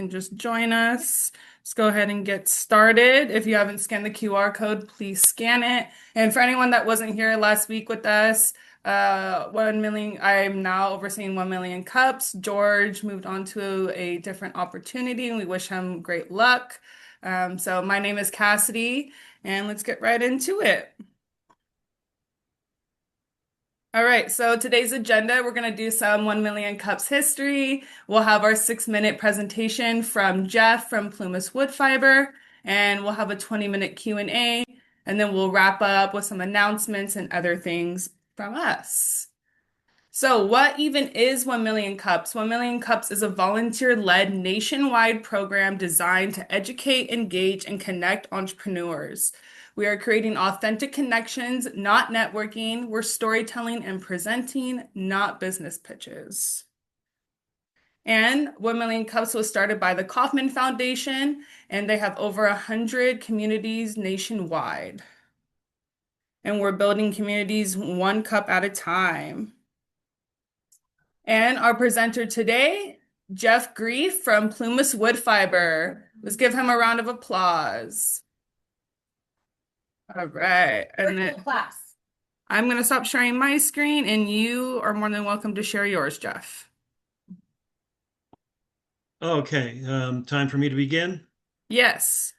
And just join us. Let's go ahead and get started. If you haven't scanned the QR code, please scan it. And for anyone that wasn't here last week with us, 1 million, I'm now overseeing 1 million cups. George moved on to a different opportunity, and we wish him great luck. So my name is Cassidy, and let's get right into it. All right, so today's agenda, we're going to do some 1 million cups history. We'll have our 6-minute presentation from Jeff from Plumas Wood Fiber, and we'll have a 20-minute Q&A, and then we'll wrap up with some announcements and other things from us. So what even is 1 Million Cups? 1 Million Cups is a volunteer-led nationwide program designed to educate, engage, and connect entrepreneurs. We are creating authentic connections, not networking. We're storytelling and presenting, not business pitches. And 1 Million Cups was started by the Kauffman Foundation, and they have over 100 communities nationwide. And we're building communities one cup at a time. And our presenter today, Jeff Greef from Plumas Wood Fiber. Let's give him a round of applause. All right. And then class. I'm going to stop sharing my screen, and you are more than welcome to share yours, Jeff. Okay, time for me to begin? Yes,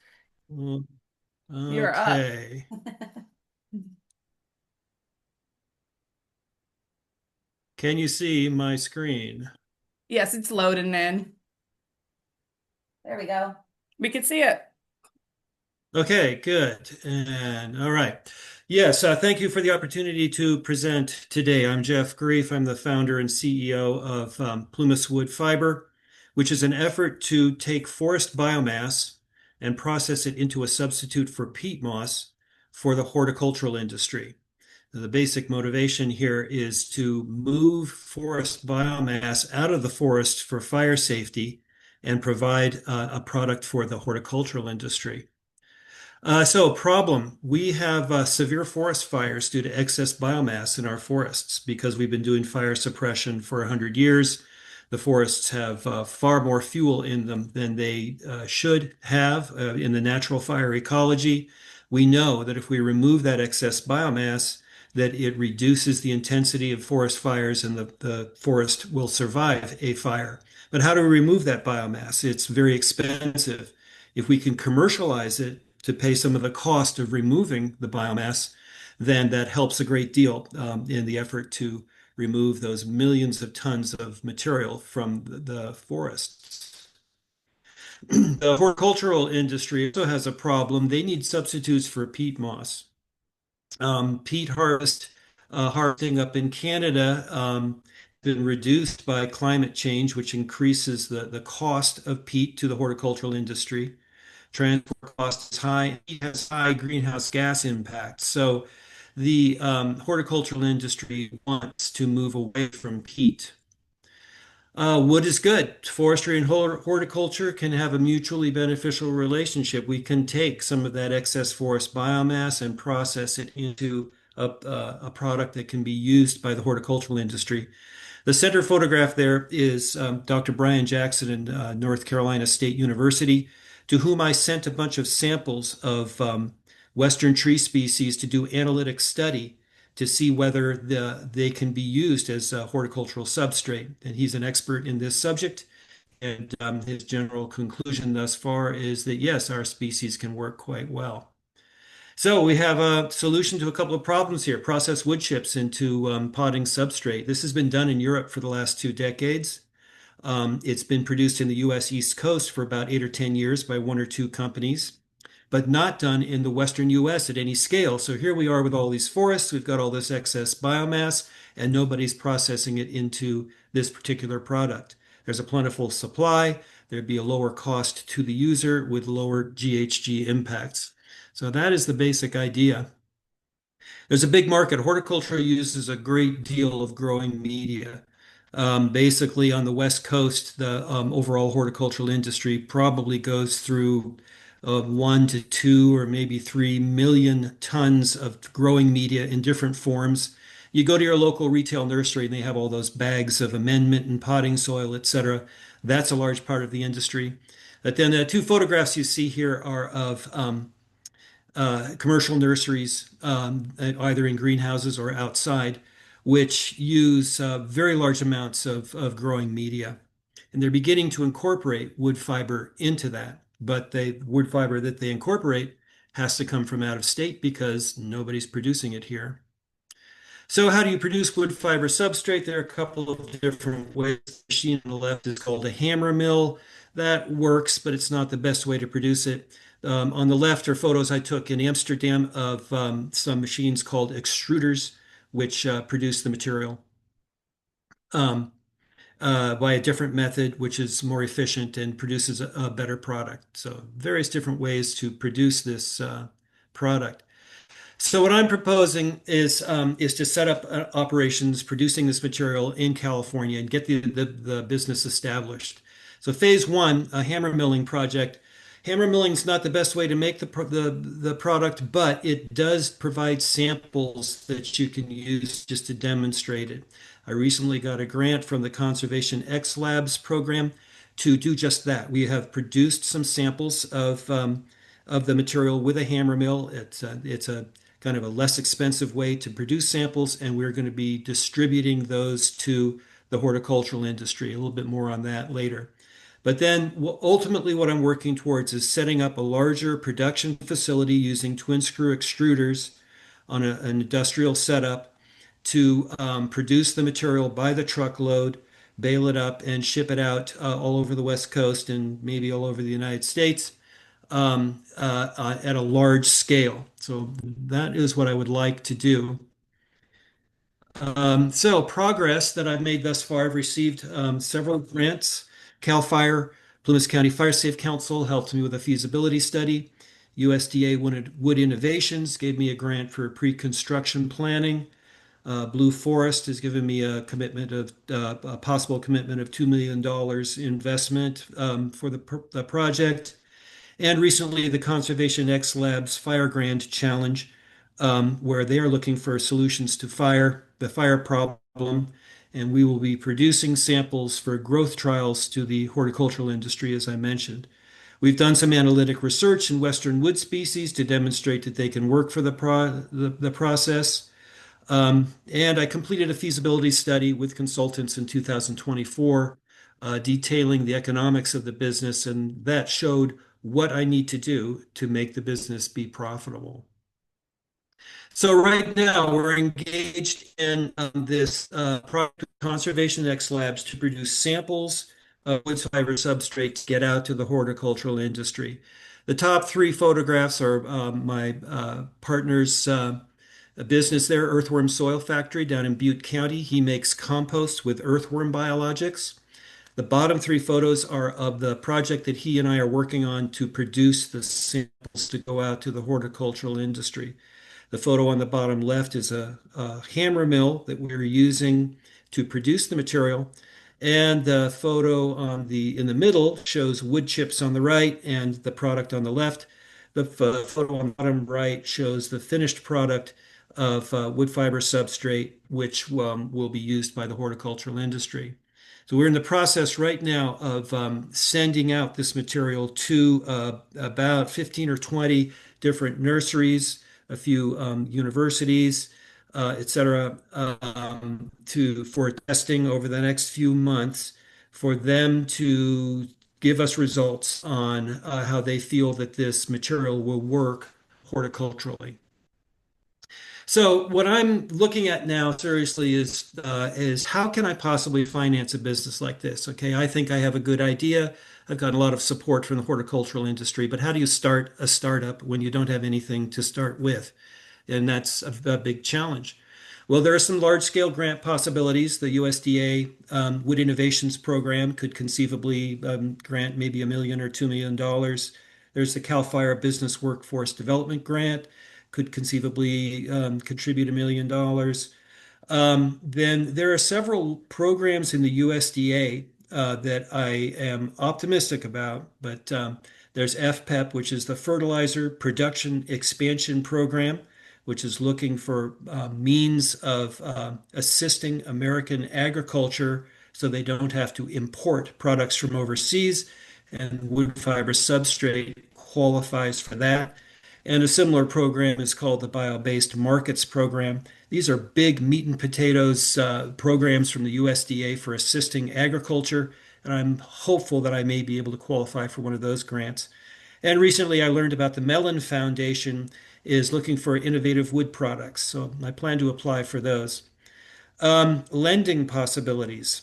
you're up. Okay. Can you see my screen? Yes, it's loading in. There we go. We can see it. Okay, good. And all right. Yes, thank you for the opportunity to present today. I'm Jeff Greef. I'm the founder and CEO of Plumas Wood Fiber, which is an effort to take forest biomass and process it into a substitute for peat moss for the horticultural industry. The basic motivation here is to move forest biomass out of the forest for fire safety and provide a product for the horticultural industry. So problem, we have severe forest fires due to excess biomass in our forests because we've been doing fire suppression for 100 years. The forests have far more fuel in them than they should have in the natural fire ecology. We know that if we remove that excess biomass, that it reduces the intensity of forest fires and the forest will survive a fire. But how do we remove that biomass? It's very expensive. If we can commercialize it to pay some of the cost of removing the biomass, then that helps a great deal in the effort to remove those millions of tons of material from the forests. The horticultural industry also has a problem. They need substitutes for peat moss. Peat harvesting up in Canada been reduced by climate change, which increases the cost of peat to the horticultural industry. Transport cost is high. It has high greenhouse gas impacts. So the horticultural industry wants to move away from peat. Wood is good. Forestry and horticulture can have a mutually beneficial relationship. We can take some of that excess forest biomass and process it into a product that can be used by the horticultural industry. The center photograph there is Dr. Brian Jackson in North Carolina State University, to whom I sent a bunch of samples of Western tree species to do analytic study to see whether they can be used as a horticultural substrate. And he's an expert in this subject. And his general conclusion thus far is that yes, our species can work quite well. So we have a solution to a couple of problems here. Process wood chips into potting substrate. This has been done in Europe for the last 2 decades. It's been produced in the US East Coast for about 8 or 10 years by 1 or 2 companies, but not done in the Western US at any scale. So here we are with all these forests, we've got all this excess biomass, and nobody's processing it into this particular product. There's a plentiful supply, there'd be a lower cost to the user with lower GHG impacts. So that is the basic idea. There's a big market. Horticulture uses a great deal of growing media. Basically, on the West Coast, the overall horticultural industry probably goes through 1 to 2 or maybe 3 million tons of growing media in different forms. You go to your local retail nursery and they have all those bags of amendment and potting soil, etc. That's a large part of the industry. But then the two photographs you see here are of commercial nurseries, either in greenhouses or outside, which use very large amounts of growing media. And they're beginning to incorporate wood fiber into that. But the wood fiber that they incorporate has to come from out of state because nobody's producing it here. So how do you produce wood fiber substrate? There are a couple of different ways. The machine on the left is called a hammer mill. That works, but it's not the best way to produce it. On the left are photos I took in Amsterdam of some machines called extruders, which produce the material um, by a different method, which is more efficient and produces a better product. So various different ways to produce this product. So what I'm proposing is to set up operations producing this material in California and get the business established. So phase one, a hammer milling project. Hammer milling is not the best way to make the product, but it does provide samples that you can use just to demonstrate it. I recently got a grant from the Conservation X Labs program to do just that. We have produced some samples of the material with a hammer mill. It's a kind of a less expensive way to produce samples, and we're going to be distributing those to the horticultural industry. A little bit more on that later. But then ultimately, what I'm working towards is setting up a larger production facility using twin screw extruders on an industrial setup to produce the material by the truckload, bale it up, and ship it out all over the West Coast and maybe all over the United States at a large scale. So that is what I would like to do. So progress that I've made thus far, I've received several grants. CAL FIRE, Plumas County Fire Safe Council helped me with a feasibility study. USDA Wood Innovations gave me a grant for pre-construction planning. Blue Forest has given me a commitment of a possible commitment of $2 million investment for the project. And recently, the Conservation X Labs Fire Grant Challenge, where they are looking for solutions to the fire problem. And we will be producing samples for growth trials to the horticultural industry, as I mentioned. We've done some analytic research in Western wood species to demonstrate that they can work for the process. And I completed a feasibility study with consultants in 2024, detailing the economics of the business, and that showed what I need to do to make the business be profitable. So right now we're engaged in this project Conservation X Labs to produce samples of wood fiber substrate to get out to the horticultural industry. The top three photographs are my partner's business there, Earthworm Soil Factory down in Butte County. He makes compost with earthworm biologics. The bottom three photos are of the project that he and I are working on to produce the samples to go out to the horticultural industry. The photo on the bottom left is a hammer mill that we're using to produce the material. And the photo in the middle shows wood chips on the right and the product on the left. The photo on the bottom right shows the finished product of wood fiber substrate, which will be used by the horticultural industry. So we're in the process right now of sending out this material to about 15 or 20 different nurseries, a few universities, et cetera, for testing over the next few months for them to give us results on how they feel that this material will work horticulturally. So what I'm looking at now seriously is how can I possibly finance a business like this? Okay, I think I have a good idea. I've got a lot of support from the horticultural industry, but how do you start a startup when you don't have anything to start with? And that's a big challenge. Well, there are some large-scale grant possibilities. The USDA Wood Innovations Program could conceivably grant maybe $1 million or $2 million. There's the CAL FIRE Business Workforce Development Grant, could conceivably contribute $1 million. Then there are several programs in the USDA that I am optimistic about, but there's FPEP, which is the Fertilizer Production Expansion Program, which is looking for means of assisting American agriculture so they don't have to import products from overseas, and wood fiber substrate qualifies for that. And a similar program is called the Bio-Based Markets Program. These are big meat and potatoes programs from the USDA for assisting agriculture, and I'm hopeful that I may be able to qualify for one of those grants. And recently I learned about the Mellon Foundation is looking for innovative wood products, so I plan to apply for those. Lending possibilities.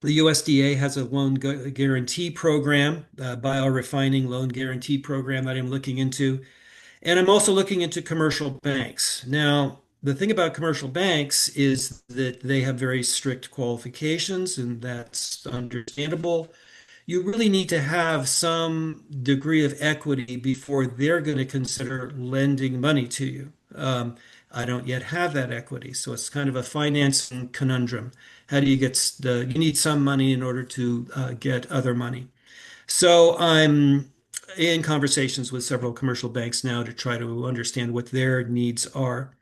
The USDA has a loan guarantee program, biorefining loan guarantee program that I'm looking into. And I'm also looking into commercial banks. Now, the thing about commercial banks is that they have very strict qualifications, and that's understandable. You really need to have some degree of equity before they're going to consider lending money to you. I don't yet have that equity, so it's kind of a financing conundrum. How do you get you need some money in order to get other money. So I'm in conversations with several commercial banks now to try to understand what their needs are.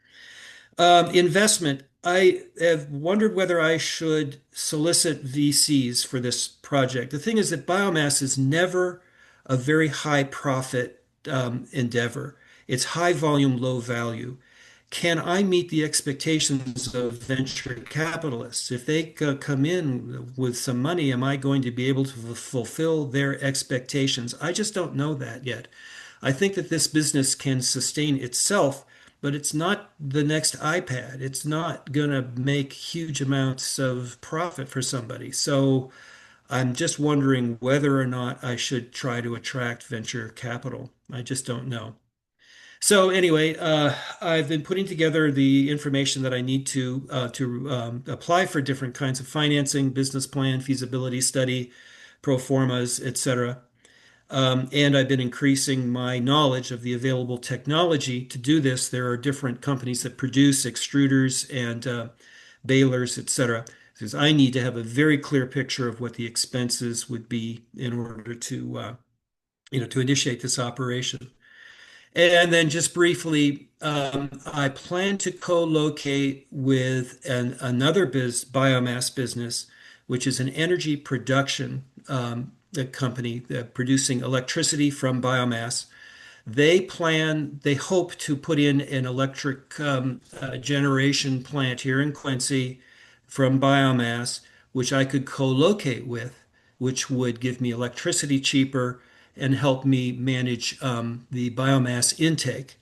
Investment. I have wondered whether I should solicit VCs for this project. The thing is that biomass is never a very high profit endeavor. It's high volume, low value. Can I meet the expectations of venture capitalists? If they come in with some money, am I going to be able to fulfill their expectations? I just don't know that yet. I think that this business can sustain itself, but it's not the next iPad. It's not going to make huge amounts of profit for somebody. So I'm just wondering whether or not I should try to attract venture capital. I just don't know. So anyway, I've been putting together the information that I need to apply for different kinds of financing, business plan, feasibility study, pro formas, etc. And I've been increasing my knowledge of the available technology to do this. There are different companies that produce extruders and balers, etc. Because I need to have a very clear picture of what the expenses would be in order to initiate this operation. And then just briefly, I plan to co-locate with another biomass business, which is an energy production a company producing electricity from biomass. They hope to put in an electric generation plant here in Quincy from biomass, which I could co-locate with, which would give me electricity cheaper and help me manage the biomass intake.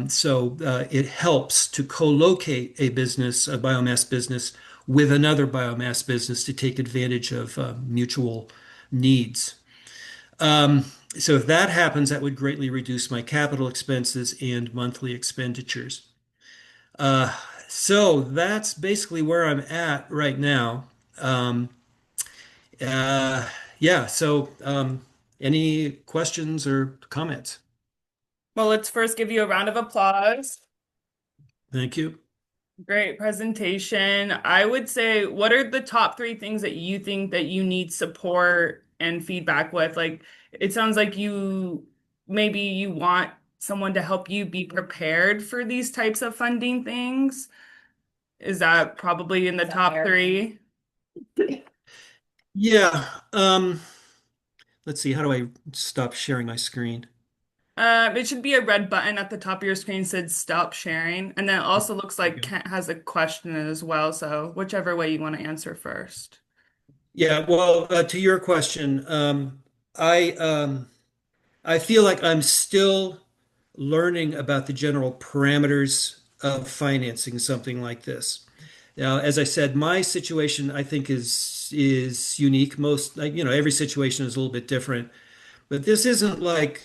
So it helps to co-locate a business, a biomass business, with another biomass business to take advantage of mutual needs. So if that happens, that would greatly reduce my capital expenses and monthly expenditures. Uh, so that's basically where I'm at right now. Um, uh, yeah, so any questions or comments? Well, let's first give you a round of applause. Thank you. Great presentation. I would say, what are the top three things that you think that you need support and feedback with? Like, it sounds like maybe you want someone to help you be prepared for these types of funding things. Is that probably in the Is that top fair? three? Yeah. Let's see. How do I stop sharing my screen? It should be a red button at the top of your screen said stop sharing. And then it also looks There like we go. Kent has a question as well. So whichever way you want to answer first. Yeah. Well, to your question, I I feel like I'm still learning about the general parameters of financing something like this. Now, as I said, my situation I think is unique. Every situation is a little bit different. But this isn't like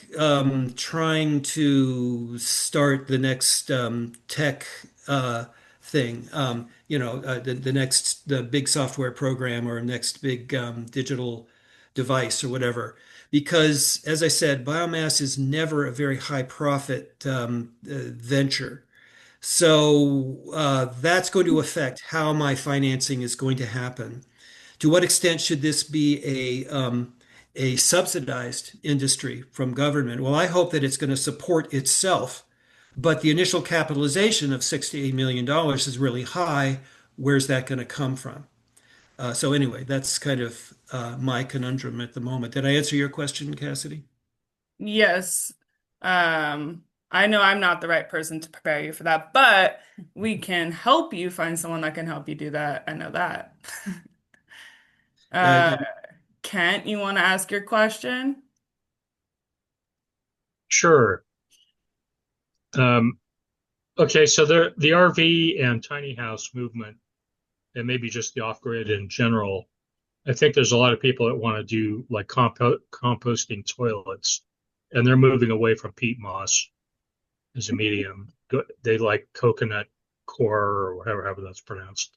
trying to start the next tech thing, the big software program or next big digital device or whatever. Because, as I said, biomass is never a very high profit venture. So that's going to affect how my financing is going to happen. To what extent should this be a subsidized industry from government? Well, I hope that it's going to support itself, but the initial capitalization of $68 million is really high. Where's that going to come from? So anyway, that's kind of my conundrum at the moment. Did I answer your question, Cassidy? Yes. I know I'm not the right person to prepare you for that, but we can help you find someone that can help you do that. I know that. Uh, Uh, Kent, you want to ask your question? Sure. Um, okay, so the RV and tiny house movement, and maybe just the off-grid in general, I think there's a lot of people that want to do like composting toilets, and they're moving away from peat moss as a medium. They like coconut core or whatever, however that's pronounced,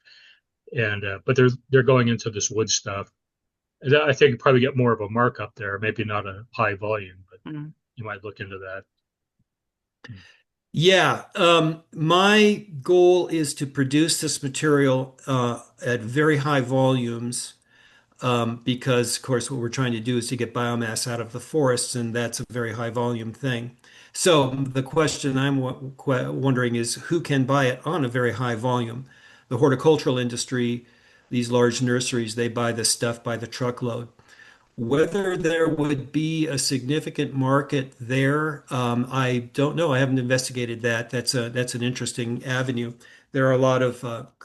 and but they're going into this wood stuff. And I think you probably get more of a markup there, maybe not a high volume, but Mm. you might look into that. yeah, my goal is to produce this material at very high volumes because, of course, what we're trying to do is to get biomass out of the forests, and that's a very high volume thing. So the question I'm wondering is who can buy it on a very high volume? The horticultural industry, these large nurseries, they buy this stuff by the truckload. Whether there would be a significant market there, I don't know. I haven't investigated that. That's an interesting avenue. There are a lot of,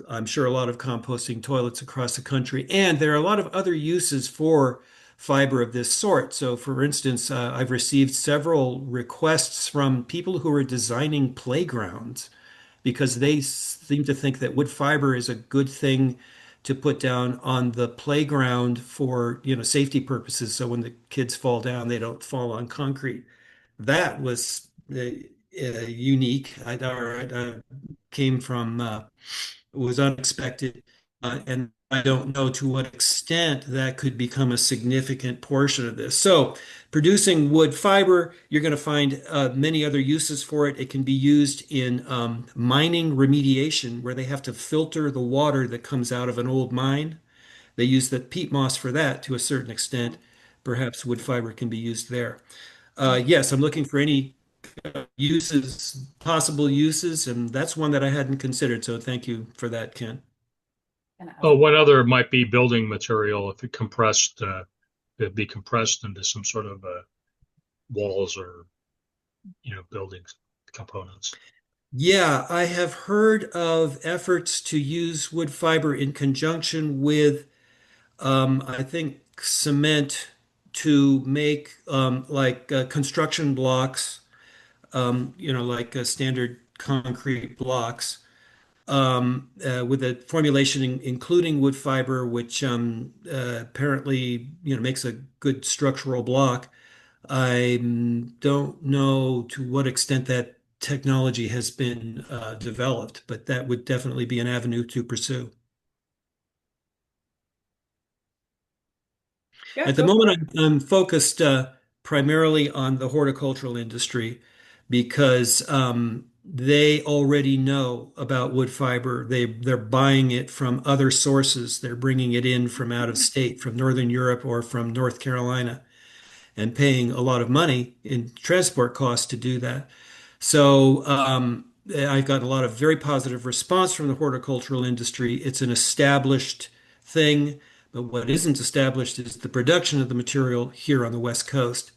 I'm sure, a lot of composting toilets across the country, and there are a lot of other uses for fiber of this sort. So, for instance, I've received several requests from people who are designing playgrounds because they seem to think that wood fiber is a good thing to put down on the playground for, safety purposes. So when the kids fall down, they don't fall on concrete. That was unique. I came from was unexpected. And I don't know to what extent that could become a significant portion of this. So, producing wood fiber, you're going to find many other uses for it. It can be used in mining remediation, where they have to filter the water that comes out of an old mine. They use the peat moss for that to a certain extent. Perhaps wood fiber can be used there. Yes, I'm looking for any uses, possible uses, and that's one that I hadn't considered. So, thank you for that, Ken. Gonna ask Oh, one other might be building material if it compressed, it'd be compressed into some sort of walls or buildings components. Yeah, I have heard of efforts to use wood fiber in conjunction with, I think, cement to make like construction blocks, like standard concrete blocks, with a formulation including wood fiber, which apparently, makes a good structural block. I don't know to what extent that technology has been developed, but that would definitely be an avenue to pursue. Yeah, At the go for moment, it. I'm focused primarily on the horticultural industry because they already know about wood fiber. They're buying it from other sources. They're bringing it in from out of state, from Northern Europe or from North Carolina, and paying a lot of money in transport costs to do that. So I've got a lot of very positive response from the horticultural industry. It's an established thing, but what isn't established is the production of the material here on the West Coast.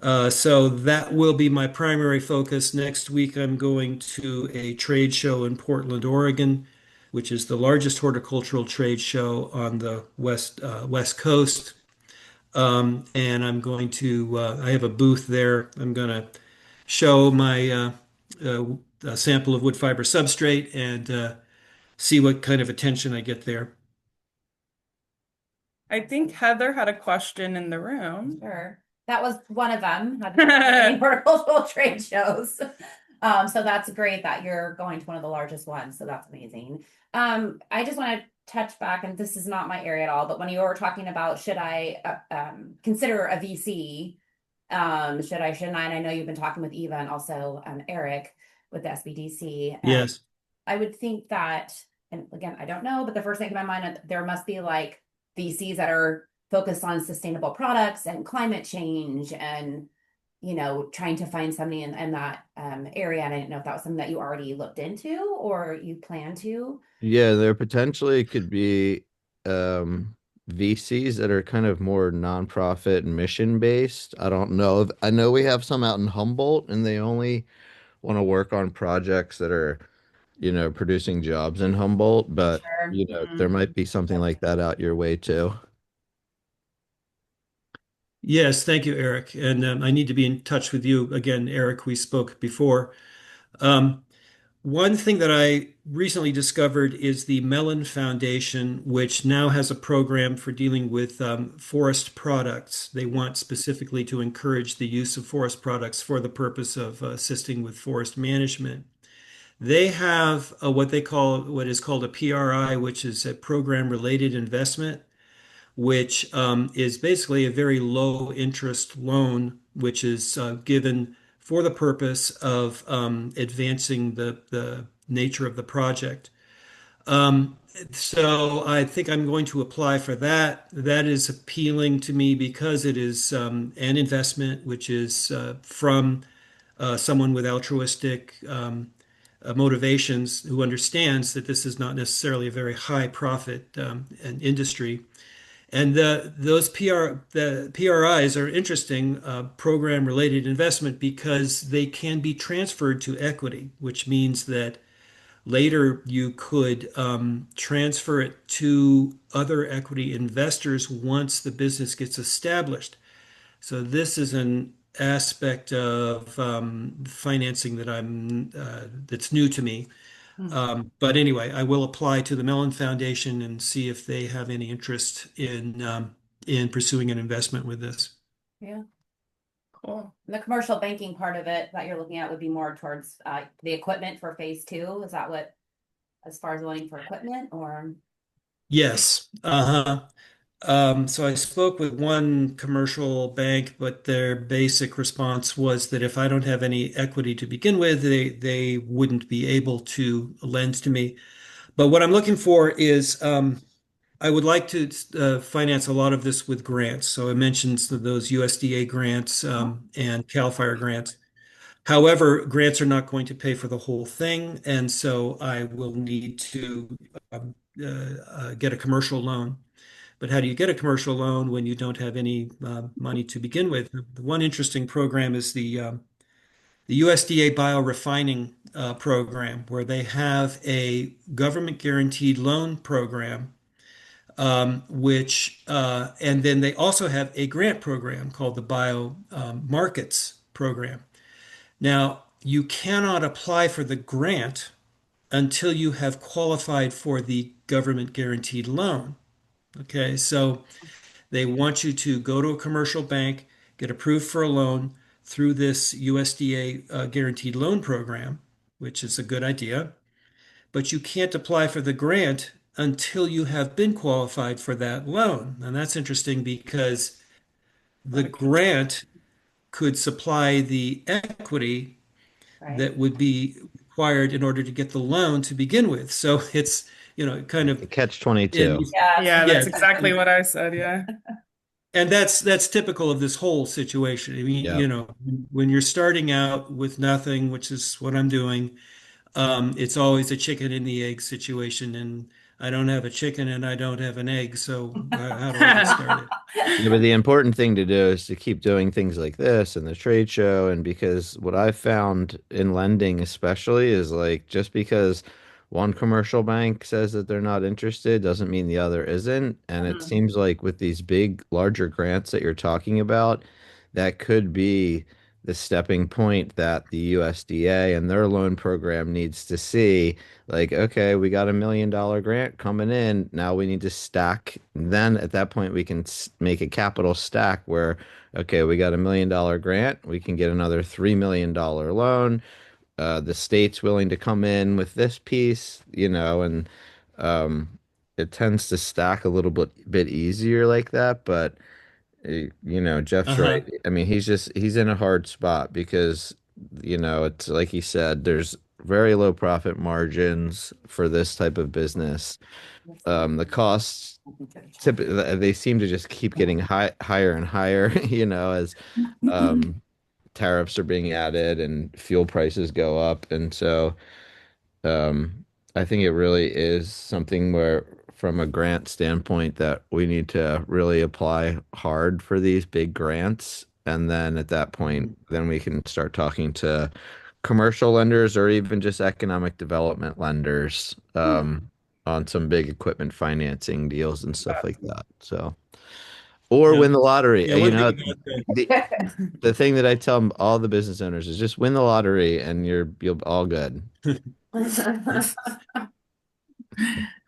So that will be my primary focus. Next week, I'm going to a trade show in Portland, Oregon, which is the largest horticultural trade show on the West Coast. And I'm going to, I have a booth there. I'm going to show my uh, sample of wood fiber substrate and see what kind of attention I get there. I think Heather had a question in the room. Sure. That was one of them. Had any horticultural trade shows. So that's great that you're going to one of the largest ones. So that's amazing. I just want to touch back, and this is not my area at all, but when you were talking about should I consider a VC, shouldn't I? And I know you've been talking with Eva and also Eric with the SBDC. Yes. I would think that, and again, I don't know, but the first thing in my mind, there must be like VCs that are focused on sustainable products and climate change and, trying to find somebody in that area. And I didn't know if that was something that you already looked into or you plan to. Yeah, there potentially could be um, VCs that are kind of more nonprofit and mission based. I don't know. I know we have some out in Humboldt, and they only want to work on projects that are, producing jobs in Humboldt, but Sure. there Mm. might be something like that out your way too. Yes, thank you, Eric. And I need to be in touch with you again, Eric. We spoke before. Um, One thing that I recently discovered is the Mellon Foundation, which now has a program for dealing with forest products. They want specifically to encourage the use of forest products for the purpose of assisting with forest management. They have what is called a PRI, which is a program related investment, which is basically a very low interest loan, which is given for the purpose of advancing the nature of the project. Um, so I think I'm going to apply for that. That is appealing to me because it is an investment which is from someone with altruistic motivations who understands that this is not necessarily a very high profit an industry. And the PRIs are interesting program related investment because they can be transferred to equity, which means that later you could transfer it to other equity investors once the business gets established. So this is an aspect of financing that's new to me. But anyway, I will apply to the Mellon Foundation and see if they have any interest in pursuing an investment with this. Yeah. Cool. The commercial banking part of it that you're looking at would be more towards the equipment for phase two. Is that what, as far as loaning for equipment or? Yes. Uh-huh. So I spoke with one commercial bank, but their basic response was that if I don't have any equity to begin with, they wouldn't be able to lend to me. But what I'm looking for is I would like to finance a lot of this with grants. So I mentioned those USDA grants and CAL FIRE grants. However, grants are not going to pay for the whole thing, and so I will need to get a commercial loan. But how do you get a commercial loan when you don't have any money to begin with? The one interesting program is the USDA biorefining program, where they have a government guaranteed loan program, and then they also have a grant program called the Bio Markets program. Now, you cannot apply for the grant until you have qualified for the government guaranteed loan. Okay, so they want you to go to a commercial bank, get approved for a loan through this USDA guaranteed loan program, which is a good idea, but you can't apply for the grant until you have been qualified for that loan. And that's interesting because the grant could supply the equity Right. that would be required in order to get the loan to begin with. So it's, kind of Catch 22. in, Yes. Yeah, yeah, that's exactly what I said. Yeah. and that's typical of this whole situation. I mean, Yep. when you're starting out with nothing, which is what I'm doing, it's always a chicken and the egg situation, and I don't have a chicken and I don't have an egg, so how do I get started? Yeah, but the important thing to do is to keep doing things like this and the trade show. And because what I've found in lending, especially, is like just because one commercial bank says that they're not interested doesn't mean the other isn't. And it Mhm. seems like with these big, larger grants that you're talking about, that could be the stepping point that the USDA and their loan program needs to see. Like, okay, we got $1 million grant coming in. Now we need to stack. Then at that point, we can make a capital stack where, okay, we got $1 million grant. We can get another $3 million loan. The state's willing to come in with this piece, and um, it tends to stack a little bit easier like that. But Jeff's right. Uh-huh. I mean, he's in a hard spot because, it's like he said, there's very low profit margins for this type of business. The costs typically they seem to just keep getting higher and higher, as um, tariffs are being added and fuel prices go up. And so um, I think it really is something where from a grant standpoint that we need to really apply hard for these big grants. And then at that point, then we can start talking to commercial lenders or even just economic development lenders on some big equipment financing deals and stuff like that. So, or Yeah. win the lottery. Yeah. You One thing know, about the the thing that I tell all the business owners is just win the lottery and you'll all good.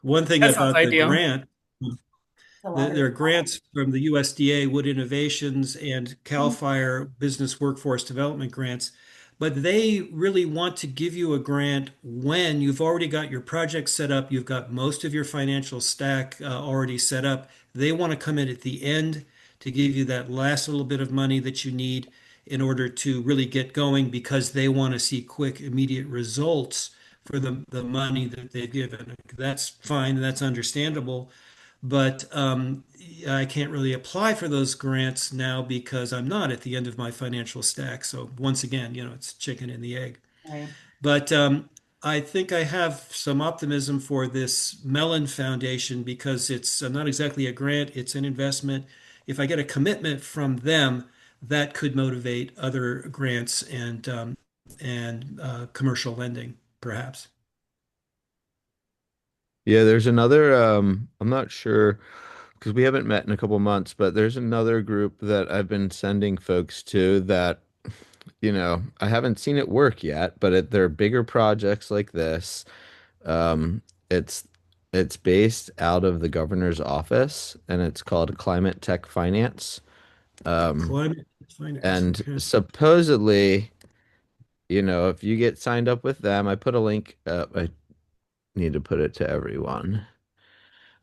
one thing That sounds about the ideal. grant, The lottery. there are grants from the USDA, Wood Innovations, and CAL FIRE Business Workforce Development grants, but they really want to give you a grant when you've already got your project set up, you've got most of your financial stack already set up. They want to come in at the end to give you that last little bit of money that you need in order to really get going because they want to see quick, immediate results for the money that they've given. That's fine, that's understandable. But I can't really apply for those grants now because I'm not at the end of my financial stack. So once again, it's chicken and the egg. Right. But I think I have some optimism for this Mellon Foundation because it's not exactly a grant, it's an investment. If I get a commitment from them, that could motivate other grants and commercial lending, perhaps. Yeah, there's another I'm not sure because we haven't met in a couple months, but there's another group that I've been sending folks to that, I haven't seen it work yet, but they're bigger projects like this. Um, it's it's based out of the governor's office and it's called Climate Tech Finance. Um, Climate finance. and Okay. supposedly, if you get signed up with them, I put a link I need to put it to everyone.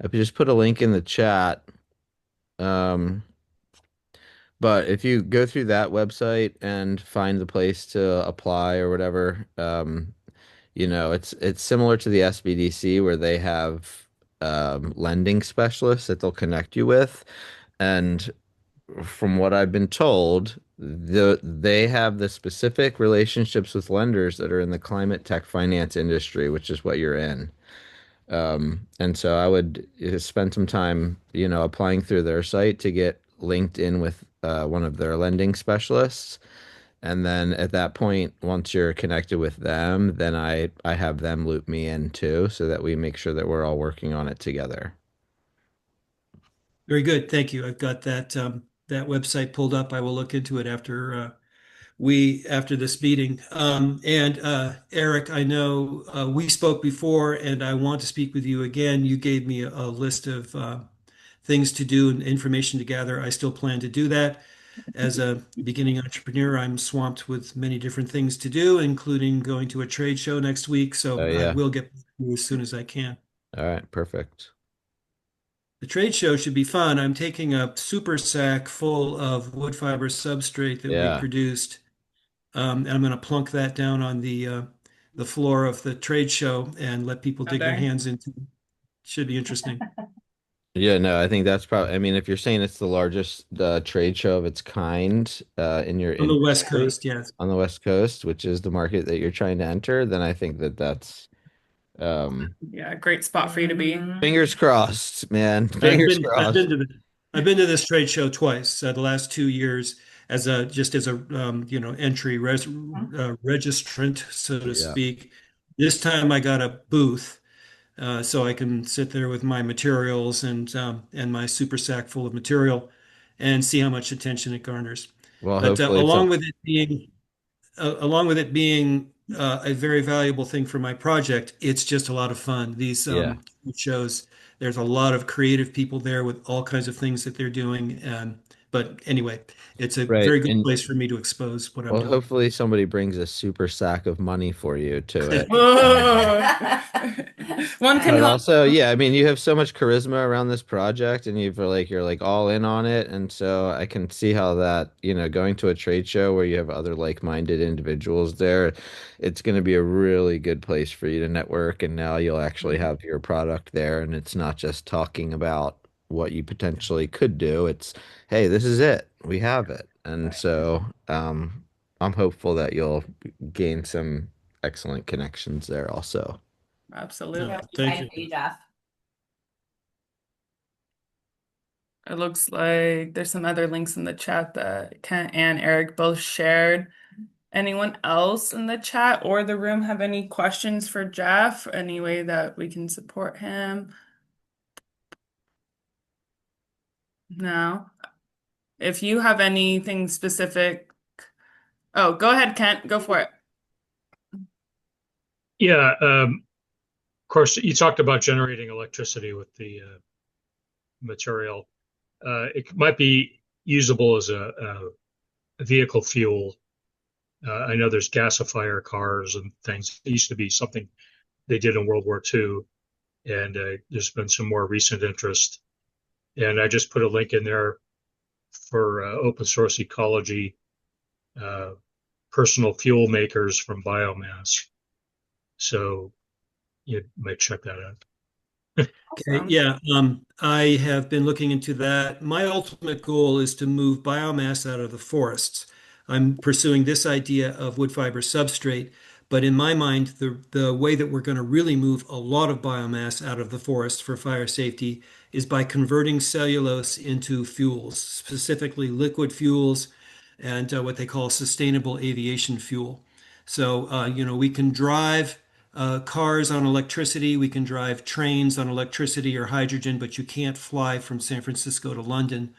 I just put a link in the chat. Um, but if you go through that website and find the place to apply or whatever, it's similar to the SBDC where they have lending specialists that they'll connect you with. And from what I've been told, they have the specific relationships with lenders that are in the climate tech finance industry, which is what you're in. And so I would spend some time, applying through their site to get linked in with one of their lending specialists. And then at that point, once you're connected with them, then I have them loop me in too, so that we make sure that we're all working on it together. Very good. Thank you. I've got that website pulled up. I will look into it after this meeting. And Eric, I know we spoke before, and I want to speak with you again. You gave me a list of things to do and information to gather. I still plan to do that. As a beginning entrepreneur, I'm swamped with many different things to do, including going to a trade show next week. Oh So I yeah. will get back to you as soon as I can. All right, perfect. The trade show should be fun. I'm taking a super sack full of wood fiber substrate that we Yeah. produced, and I'm going to plunk that down on the floor of the trade show and let people Oh, dig their darn. hands into it. Should be interesting. Yeah, no, I think that's probably, I mean, if you're saying it's the largest trade show of its kind in your On the West industry Coast, yes. on the West Coast, which is the market that you're trying to enter, then I think that that's um, Yeah, great spot for you to be. fingers crossed, man. I've Fingers been I've been crossed. to the I've been to this trade show twice the last 2 years as a entry registrant, so to Yeah. speak. This time I got a booth, so I can sit there with my materials and my super sack full of material and see how much attention it garners. Well, But hopefully it's a, along with it being a very valuable thing for my project, it's just a lot of fun. These yeah. shows, there's a lot of creative people there with all kinds of things that they're doing. But anyway, it's a Right. very good And place for me to expose what I'm well, doing. hopefully somebody brings a super sack of money for you to it. Whoa. One can But hope. also, yeah, I mean, you have so much charisma around this project and you're like all in on it. And so I can see how that, going to a trade show where you have other like-minded individuals there, it's going to be a really good place for you to network. And now you'll actually have your product there and it's not just talking about what you potentially could do. It's, hey, this is it. We have it. And so, I'm hopeful that you'll gain some excellent connections there also. Absolutely. Yeah, Thank excited you. for you, Jeff. It looks like there's some other links in the chat that Kent and Eric both shared. Anyone else in the chat or the room have any questions for Jeff? Any way that we can support him? No. If you have anything specific, oh, go ahead, Kent. Go for it. Yeah, of course, you talked about generating electricity with the material. It might be usable as a vehicle fuel. I know there's gasifier cars and things. It used to be something they did in World War II, and there's been some more recent interest. And I just put a link in there for open source ecology, uh, personal fuel makers from biomass. So you might check that out. Okay, Awesome. yeah, I have been looking into that. My ultimate goal is to move biomass out of the forests. I'm pursuing this idea of wood fiber substrate, but in my mind, the way that we're going to really move a lot of biomass out of the forest for fire safety is by converting cellulose into fuels, specifically liquid fuels and what they call sustainable aviation fuel. So, we can drive cars on electricity. We can drive trains on electricity or hydrogen, but you can't fly from San Francisco to London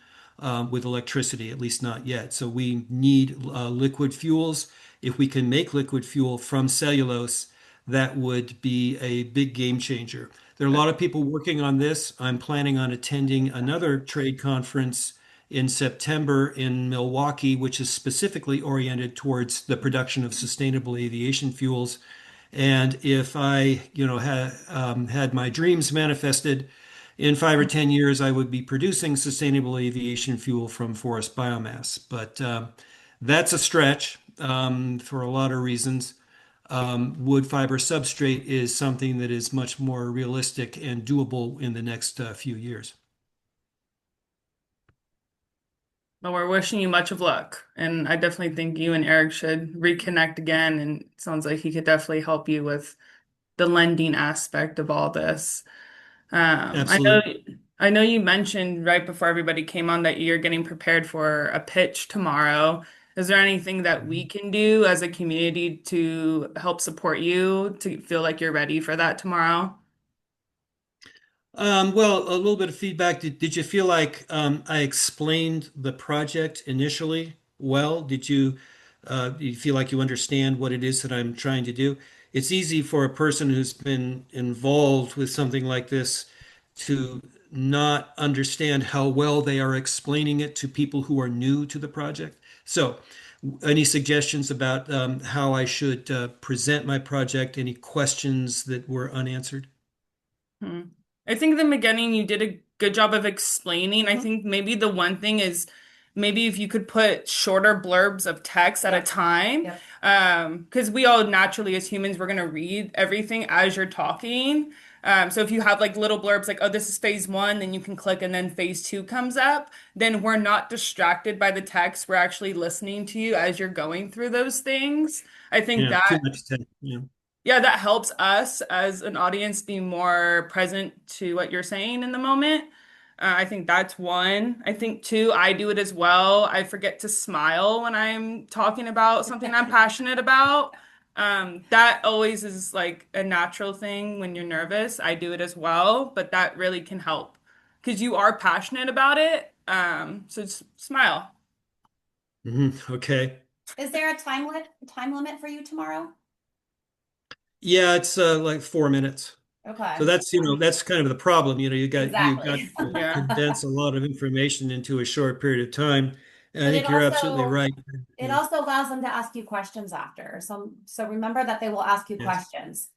with electricity, at least not yet. So we need liquid fuels. If we can make liquid fuel from cellulose, that would be a big game changer. There are a lot of people working on this. I'm planning on attending another trade conference in September in Milwaukee, which is specifically oriented towards the production of sustainable aviation fuels. And if I, had my dreams manifested in 5 or 10 years, I would be producing sustainable aviation fuel from forest biomass. But that's a stretch for a lot of reasons. Wood fiber substrate is something that is much more realistic and doable in the next few years. Well, we're wishing you much of luck. And I definitely think you and Eric should reconnect again. And it sounds like he could definitely help you with the lending aspect of all this. Um, I know, Absolutely. I know you mentioned right before everybody came on that you're getting prepared for a pitch tomorrow. Is there anything that we can do as a community to help support you to feel like you're ready for that tomorrow? Well, a little bit of feedback. Did you feel like I explained the project initially well? Do you feel like you understand what it is that I'm trying to do? It's easy for a person who's been involved with something like this to not understand how well they are explaining it to people who are new to the project. So, any suggestions about how I should present my project? Any questions that were unanswered? Hmm. I think in the beginning you did a good job of explaining. I Mhm. think maybe the one thing is maybe if you could put shorter blurbs of text at a Yep. time. Yep. Because we all naturally as humans, we're gonna read everything as you're talking. So if you have like little blurbs like, oh, this is phase one, then you can click and then phase two comes up, then we're not distracted by the text. We're actually listening to you as you're going through those things. I think Yeah, too that much text. Yeah. yeah, that helps us as an audience be more present to what you're saying in the moment. I think that's one. I think two, I do it as well. I forget to smile when I'm talking about something I'm passionate about. That always is like a natural thing when you're nervous. I do it as well, but that really can help because you are passionate about it. So just smile. Okay. Is there a time limit for you tomorrow? Yeah, it's like 4 minutes. So Okay. that's kind of the problem. You got Exactly. to Yeah. condense a lot of information into a short period of time. And I But think you're absolutely right. it Yeah. also allows them to ask you questions after. So remember that they will ask you Yes. questions.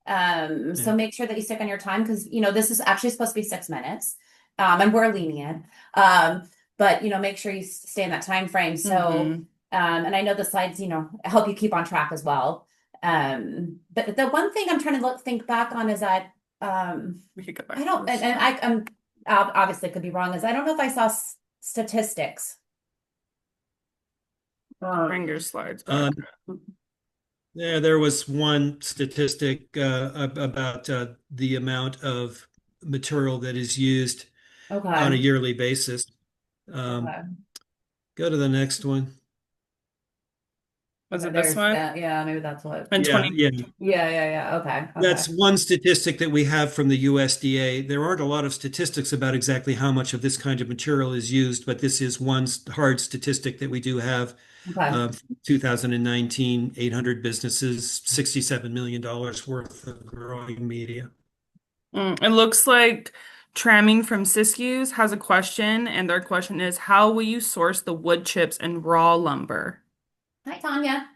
Yeah. So make sure that you stick on your time because this is actually supposed to be 6 minutes. And we're lenient. But make sure you stay in that time frame. So Hmm. and I know the slides, help you keep on track as well. But the one thing I'm trying to think back on is that We could go back I to don't, this. and I'm obviously could be wrong, is I don't know if I saw statistics. Bring your slides back. Um, yeah, there was one statistic about the amount of material that is used. on a Okay. yearly basis. Um, Okay. Go to the next one. Was Okay, it this there's one? that. Yeah, maybe that's what. And Yeah, 20. yeah. Yeah, yeah, yeah. Okay. Okay. That's one statistic that we have from the USDA. There aren't a lot of statistics about exactly how much of this kind of material is used, but this is one hard statistic that we do have. Okay. 2019, 800 businesses, $67 million worth of growing media. It looks like Tramming from Siskiyous has a question, and their question is, how will you source the wood chips and raw lumber? Hi, Tanya.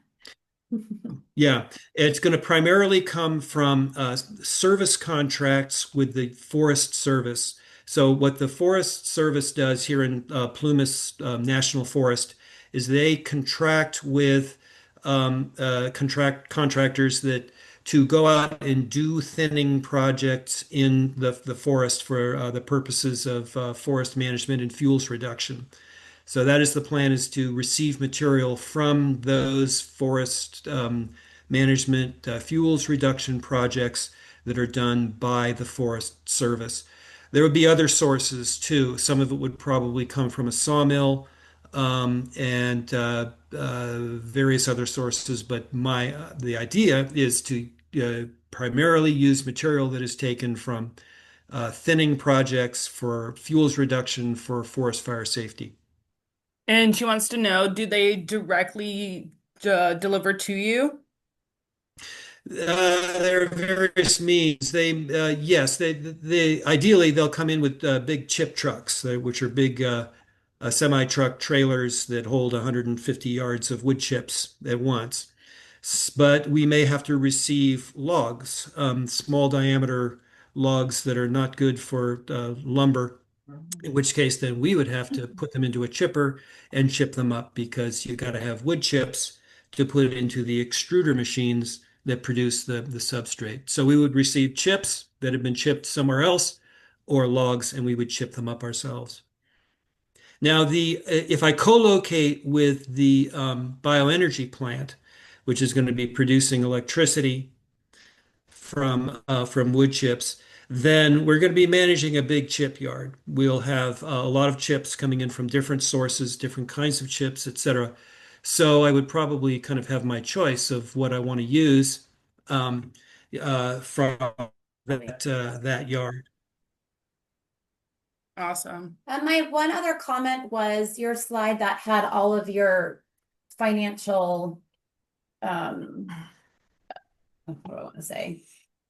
Yeah, it's going to primarily come from service contracts with the Forest Service. So, what the Forest Service does here in Plumas National Forest is they contract with contractors that to go out and do thinning projects in the forest for the purposes of forest management and fuels reduction. So that is the plan, is to receive material from those forest management fuels reduction projects that are done by the Forest Service. There would be other sources too. Some of it would probably come from a sawmill and various other sources. But the idea is to primarily use material that is taken from thinning projects for fuels reduction for forest fire safety. And she wants to know, do they directly deliver to you? There are various means. Yes, they ideally they'll come in with big chip trucks, which are big semi-truck trailers that hold 150 yards of wood chips at once. But we may have to receive logs, small diameter logs that are not good for lumber, in which case then we would have to put them into a chipper and chip them up because you got to have wood chips to put it into the extruder machines that produce the substrate. So we would receive chips that have been chipped somewhere else or logs, and we would chip them up ourselves. Now, the if I co-locate with the bioenergy plant, which is going to be producing electricity from wood chips, then we're going to be managing a big chip yard. We'll have a lot of chips coming in from different sources, different kinds of chips, etc. So I would probably kind of have my choice of what I want to use um, from that yard. Awesome. My one other comment was your slide that had all of your financial, what do I want to say?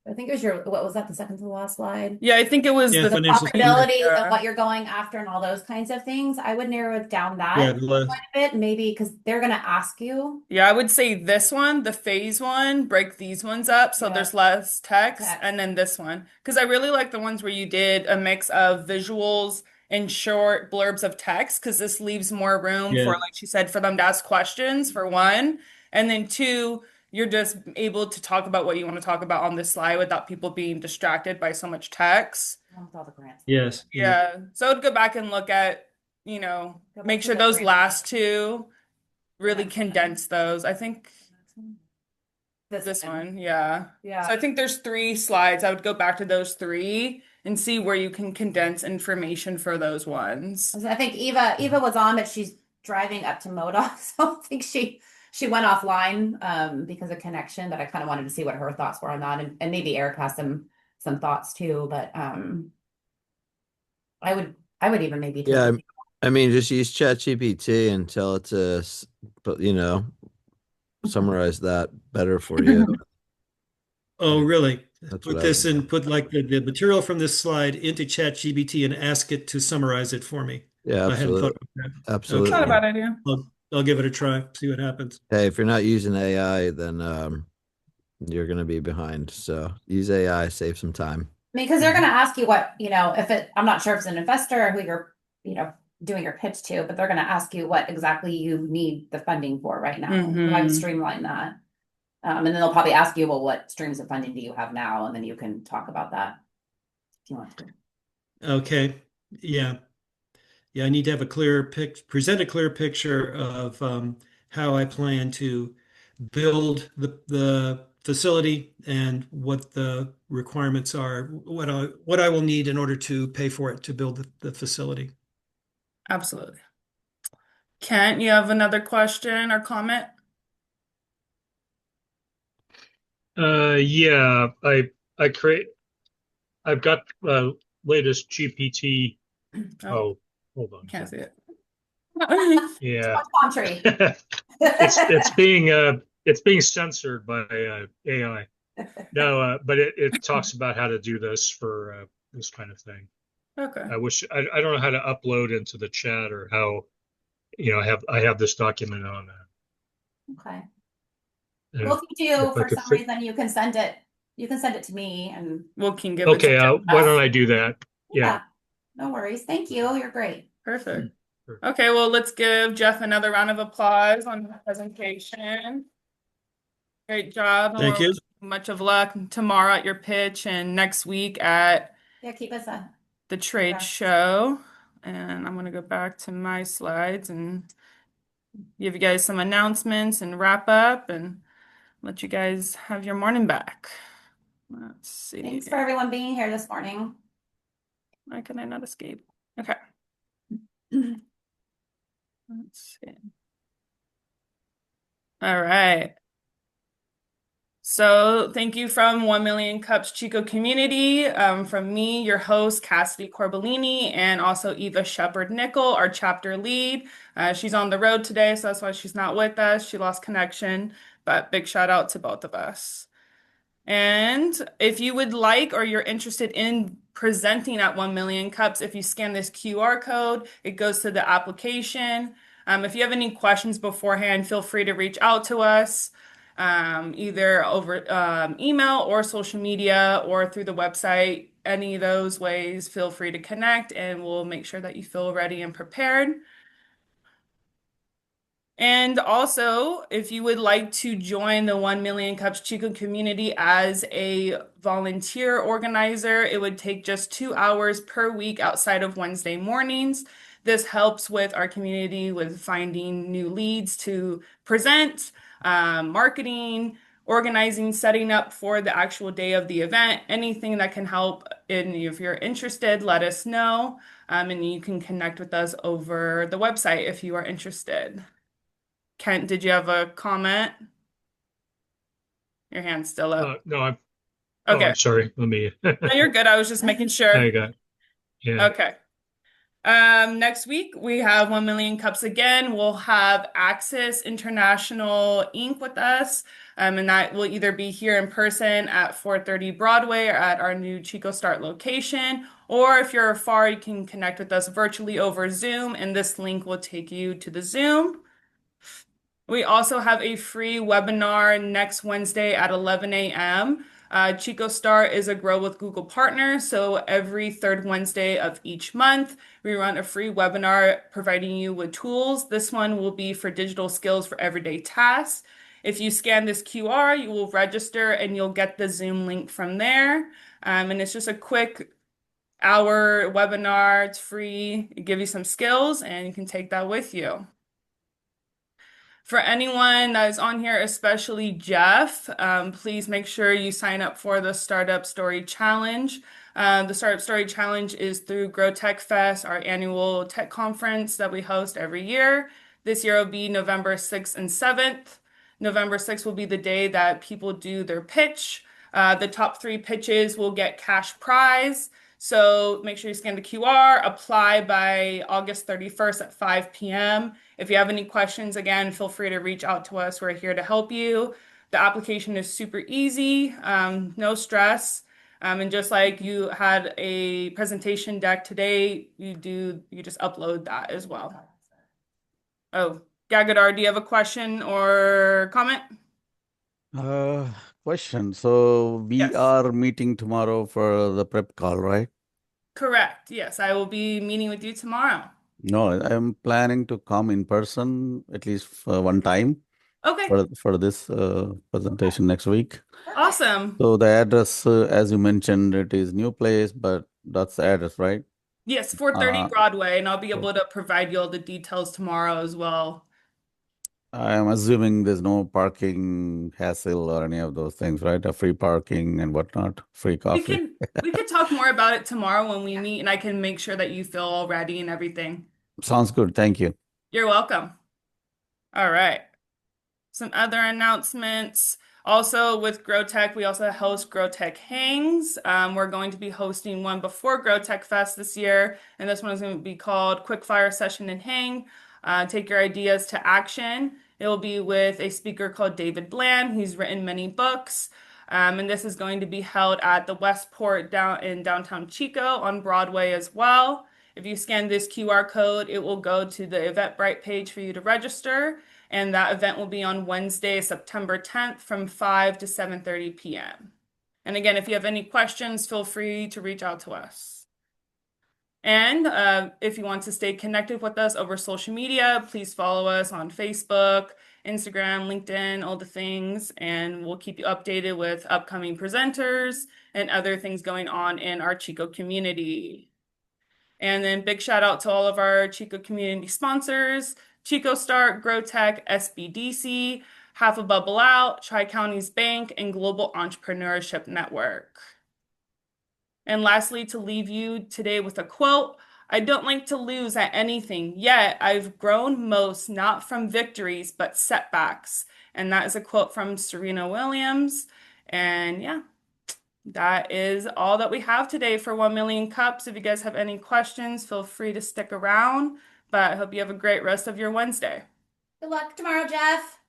I think it was what was that, the second to the last slide? Yeah, I think it was Yeah, the financial statement. Profitability of yeah. what you're going after and all those kinds of things. I would narrow it down Yeah, that quite a bit, maybe because they're going to ask you. Yeah, I would say this one, the phase one, break these ones up so Yeah. there's less text, Text. and then this one. Because I really like the ones where you did a mix of visuals and short blurbs of text, because this leaves more room for, yeah, like she said, for them to ask questions, for one. And then two, you're just able to talk about what you want to talk about on this slide without people being distracted by so much text. With all the grants. yes, yeah. Yeah. So I'd go back and look at, Go back make to sure the those grant. last two really Next one. condense those. I think This one, yeah. Yeah. So I think there's three slides. I would go back to those three and see where you can condense information for those ones. I think Eva was on, but she's driving up to Modoc, so I think she went offline because of connection. But I kind of wanted to see what her thoughts were on that, and maybe Eric has some thoughts too. But I would even maybe take Yeah, I mean, just use ChatGPT and tell it to, but summarize that better for you. Oh, really? That's what Put I would this do. in, put like the material from this slide into ChatGPT and ask it to summarize it for me. Yeah, I hadn't thought absolutely. of that. It's Okay. not a Absolutely. bad idea. I'll give it a try, see what happens. Hey, if you're not using AI, then you're gonna be behind. So use AI, save some time. I mean, because they're going to ask you what, if I'm not sure if it's an investor or who you're, doing your pitch to, but they're going to ask you what exactly you need the funding for right now. So I would streamline that. And then they'll probably ask you, well, what streams of funding do you have now? And then you can talk about that if you want to. Okay. Yeah. Yeah, I need to have present a clear picture of how I plan to build the facility and what the requirements are, what I will need in order to pay for it to build the facility. Absolutely. Kent, you have another question or comment? Yeah, I create. I've got latest GPT. Oh, Oh, hold on a can't see second. it. Yeah, Country. it's being censored by AI. No, but it talks about how to do this for this kind of thing. Okay. I don't know how to upload into the chat or how, I have this document on Okay. uh, Well, if you do, if I for could some fit. reason, you can send it. You can send it to me, and We can give it to Okay, why don't Jeff. I do that? Yeah. yeah, no worries. Thank you. You're great. Perfect. Sure. Okay, well, let's give Jeff another round of applause on the presentation. Great job, and Thank we're you. wishing you much of luck tomorrow at your pitch and next week at Yeah, keep us the trade abreast. show. And I'm going to go back to my slides and give you guys some announcements and wrap up and let you guys have your morning back. Let's see. Thanks for everyone being here this morning. Why can I not escape? Okay. Let's see. All right. So thank you from 1 Million Cups Chico community, from me, your host, Cassidy Corbellini, and also Eva Shepard Nickel, our chapter lead. She's on the road today, so that's why she's not with us. She lost connection, but big shout out to both of us. And if you would like or you're interested in presenting at 1 million cups, if you scan this QR code, it goes to the application. If you have any questions beforehand, feel free to reach out to us, either over email or social media or through the website. Any of those ways, feel free to connect and we'll make sure that you feel ready and prepared. And also, if you would like to join the 1 Million Cups Chico community as a volunteer organizer, it would take just 2 hours per week outside of Wednesday mornings. This helps with our community with finding new leads to present, marketing, organizing, setting up for the actual day of the event, anything that can help. And if you're interested, let us know. And you can connect with us over the website if you are interested. Kent, did you have a comment? Your hand's still up. No, I'm Okay. sorry. Let me. No, you're good. I was just making I sure. got. Yeah. Okay. Next week we have 1 Million Cups again. We'll have Axis International Inc. with us. And that will either be here in person at 430 Broadway or at our new ChicoSTART location. Or if you're far, you can connect with us virtually over Zoom, and this link will take you to the Zoom. We also have a free webinar next Wednesday at 11 a.m. ChicoSTART is a Grow with Google partner, so every third Wednesday of each month, we run a free webinar providing you with tools. This one will be for digital skills for everyday tasks. If you scan this QR, you will register and you'll get the Zoom link from there. And it's just a quick hour webinar. It's free. It gives you some skills and you can take that with you. For anyone that is on here, especially Jeff, please make sure you sign up for the Startup Story Challenge. The Startup Story Challenge is through Grow Tech Fest, our annual tech conference that we host every year. This year will be November 6th and 7th. November 6th will be the day that people do their pitch. The top 3 pitches will get cash prize. So make sure you scan the QR, apply by August 31st at 5 p.m. If you have any questions, again, feel free to reach out to us. We're here to help you. The application is super easy, no stress. And just like you had a presentation deck today, you just upload that as well. Oh, Gagadar, do you have a question or comment? Uh, Question. So we Yes. are meeting tomorrow for the prep call, right? Correct. Yes, I will be meeting with you tomorrow. No, I'm planning to come in person at least for one time Okay, for this presentation next week. awesome. So the address, as you mentioned, it is new place, but that's the address, right? Yes, 430 Uh, Broadway, and I'll be so- able to provide you all the details tomorrow as well. I'm assuming there's no parking hassle or any of those things, right? A free parking and whatnot, free We coffee. can we could talk more about it tomorrow when we meet, and I can make sure that you feel all ready and everything. Sounds good. Thank you. You're welcome. All right. Some other announcements. Also, with GrowTech, we also host GrowTech Hangs. We're going to be hosting one before GrowTech Fest this year, and this one is going to be called Quick Fire Session and Hang. Take your ideas to action. It will be with a speaker called David Bland. He's written many books. And this is going to be held at the Westport down in downtown Chico on Broadway as well. If you scan this QR code, it will go to the Eventbrite page for you to register. And that event will be on Wednesday, September 10th from 5 to 7:30 p.m. And again, if you have any questions, feel free to reach out to us. And if you want to stay connected with us over social media, please follow us on Facebook, Instagram, LinkedIn, all the things, and we'll keep you updated with upcoming presenters and other things going on in our Chico community. And then big shout out to all of our Chico community sponsors, ChicoSTART, GrowTech, SBDC, Half a Bubble Out, Tri-Counties Bank, and Global Entrepreneurship Network. And lastly, to leave you today with a quote, I don't like to lose at anything, yet I've grown most not from victories, but setbacks. And that is a quote from Serena Williams. And yeah, that is all that we have today for 1 Million Cups. If you guys have any questions, feel free to stick around. But I hope you have a great rest of your Wednesday. Good luck tomorrow, Jeff.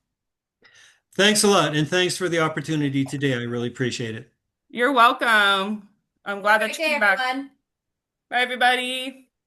Thanks a lot, and thanks for the opportunity today. I really appreciate it. You're welcome. I'm glad that Great you day, came back. everyone. Bye, everybody.